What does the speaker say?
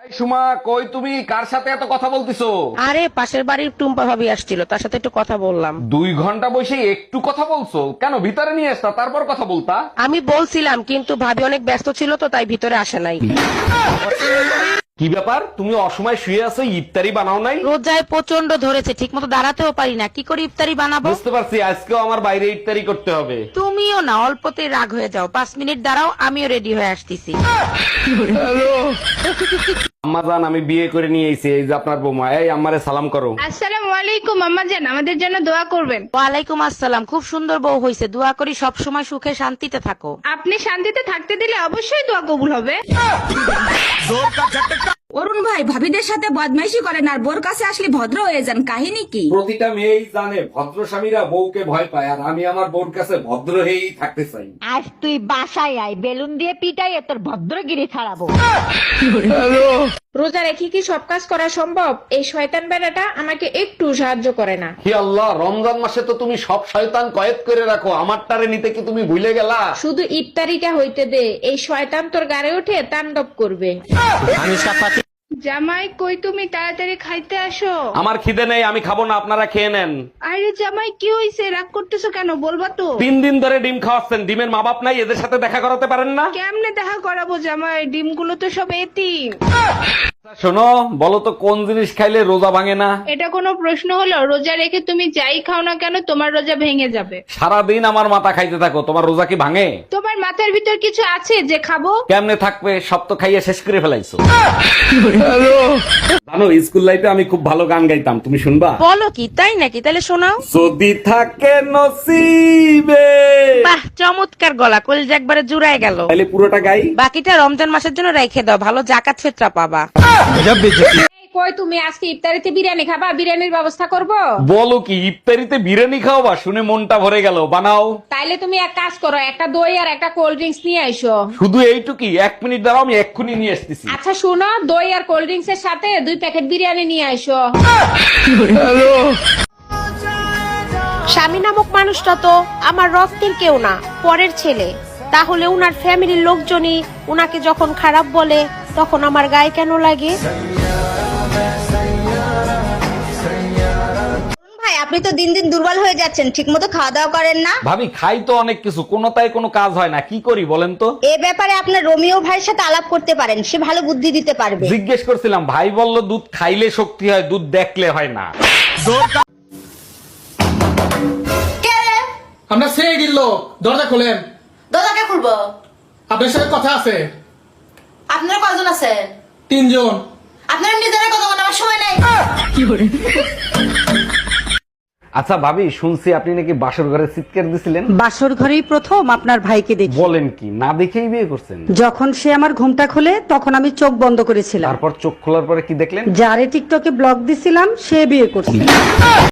এই সুমা, কই তুমি? কার সাথে এত কথা বলতিছো? আরে পাশের বাড়ির টুম্পা ভাবি আসছিল, তার সাথে একটু কথা বললাম। 2 ঘন্টা বসে একটু কথা বলছো কেন? ভিতরে নিয়ে আসতা, তারপর কথা বলতা। আমি বলছিলাম, কিন্তু ভাবি অনেক ব্যস্ত ছিল তো তাই ভিতরে আসে নাই। কি ব্যাপার, তুমি অসময় শুয়ে আছো, ইফতারি বানাও নাই? রোজায় প্রচন্ড ধরেছে, ঠিক মতো দাঁড়াতেও পারি না, কি করে ইফতারি বানাবো? বুঝতে পারছি, আজকেও আমার বাইরে ইফতারি করতে হবে। তুমিও না অল্পতেই রাগ হয়ে যাও, 5 মিনিট দাঁড়াও, আমিও রেডি হয়ে আসতেছি। আম্মা জান, আমি বিয়ে করে নিয়ে এসেছি, এই যে আপনার বৌমা। এই আম্মারে সালাম করো। আসসালামু আলাইকুম আম্মা জান, আমাদের জন্য দোয়া করবেন। ওয়ালাইকুম আসসালাম। খুব সুন্দর বউ হয়েছে, দোয়া করি সব সময় সুখে শান্তিতে থাকো। আপনি শান্তিতে থাকতে দিলে অবশ্যই দোয়া কবুল হবে। অরুণ ভাই, ভাবিদের সাথে বদমাইশি করেন আর বোর কাছে আসলে ভদ্র হয়ে যান, কাহিনী কি? প্রতিটা মেয়েই জানে ভদ্র স্বামীরা বউকে ভয় পায়, আর আমি আমার বউর কাছে ভদ্র হয়েই থাকতে চাই। আজ তুই বাসায় আয়, বেলুন দিয়ে পিটাই তোর ভদ্রগিরি ছাড়াবো। রোজা রেখে কি সব কাজ করা সম্ভব? এই শয়তান বেড়াটা আমাকে একটু সাহায্য করে না। হি আল্লাহ, রমজান মাসে তো তুমি সব শয়তান কয়েদ করে রাখো, আমারটারে নিতে কি তুমি ভুলে গেলা? শুধু ইফতারিটা হইতে দে, এই শয়তান তোর গাড়ে উঠে তাণ্ডব করবে। জামাই কই তুমি? তাড়াতাড়ি খাইতে আসো। আমার খিদে নেই, আমি খাবো না, আপনারা খেয়ে নেন। আরে জামাই কি হইছে? রাগ করতেছো কেন? বলবা তো। 3 দিন ধরে ডিম খাওয়াচ্ছেন, ডিমের মা বাপ নাই, এদের সাথে দেখা করাতে পারেন না? কেমনে দেখা করাবো জামাই? ডিমগুলো তো সব এতিম। শোনো, বলো তো কোন জিনিস খাইলে রোজা ভাঙে না? এটা কোনো প্রশ্ন হলো? রোজা রেখে তুমি যাই খাও না কেন তোমার রোজা ভেঙে যাবে। সারাদিন আমার মাথা খাইতে থাকো, তোমার রোজা কি ভাঙে? তোমার মাথার ভিতর কিছু আছে যে খাবো? কেমনে থাকবে, সব তো খাইয়ে শেষ করে ফেলাইছো। জানো, স্কুল লাইফে আমি খুব ভালো গান গাইতাম, তুমি শুনবা? বলো কি, তাই নাকি? তাহলে শোনাও। যদি থাকে নসিবে। বাহ, চমৎকার গলা, কলিজা একবারে জুড়ায় গেল। তাহলে পুরোটা গাই। বাকিটা রমজান মাসের জন্য রেখে দাও, ভালো জাকাত ফিতরা পাবা। এই কই তুমি? আজকে ইফতারিতে বিরিয়ানি খাবা? বিরিয়ানির ব্যবস্থা করব। বলো কি, ইফতারিতে বিরিয়ানি খাওয়াবা? শুনে মনটা ভরে গেল, বানাও। তাইলে তুমি এক কাজ করো, একটা দই আর একটা কোল্ড ড্রিঙ্কস নিয়ে আইসো। শুধু এইটুকি? 1 মিনিট দাঁড়াও, আমি এক্ষুনি নিয়ে আসতেছি। আচ্ছা শুনো, দই আর কোল্ড ড্রিঙ্কস এর সাথে 2 প্যাকেট বিরিয়ানি নিয়ে আইসো। স্বামী নামক মানুষটা তো আমার রক্তের কেউ না, পরের ছেলে। তাহলে উনার ফ্যামিলির লোকজনই উনাকে যখন খারাপ বলে তখন আমার গায়ে কেন লাগে? ভাই আপনি তো দিন দিন দুর্বল হয়ে যাচ্ছেন, ঠিক মতো খাওয়া দাওয়া করেন না। ভাবি, খাই তো অনেক কিছু, কোনোটাই কোনো কাজ হয় না, কি করি বলেন তো? এ ব্যাপারে আপনার রোমিও ভাইয়ের সাথে আলাপ করতে পারেন, সে ভালো বুদ্ধি দিতে পারবে। জিজ্ঞেস করছিলাম, ভাই বলল দুধ খাইলে শক্তি হয়, দুধ দেখলে হয় না। আমরা সেই দিল, দরজা খোলেন। দাদাকে খুলবো। আপনার সাথে কথা আছে। আপনারা কয়জন আছেন? 3 জন। আপনারা নিজেরা কথা বলার আমার সময় নাই। আচ্ছা ভাবি, শুনছি আপনি নাকি বাসর ঘরে চিৎকার দিছিলেন। বাসর ঘরেই প্রথম আপনার ভাইকে দেখি। বলেন কি, না দেখেই বিয়ে করছেন? যখন সে আমার ঘুমটা খোলে তখন আমি চোখ বন্ধ করেছিলাম। তারপর চোখ খোলার পরে কি দেখলেন? যারে টিকটকে ব্লক দিছিলাম সে বিয়ে করছে।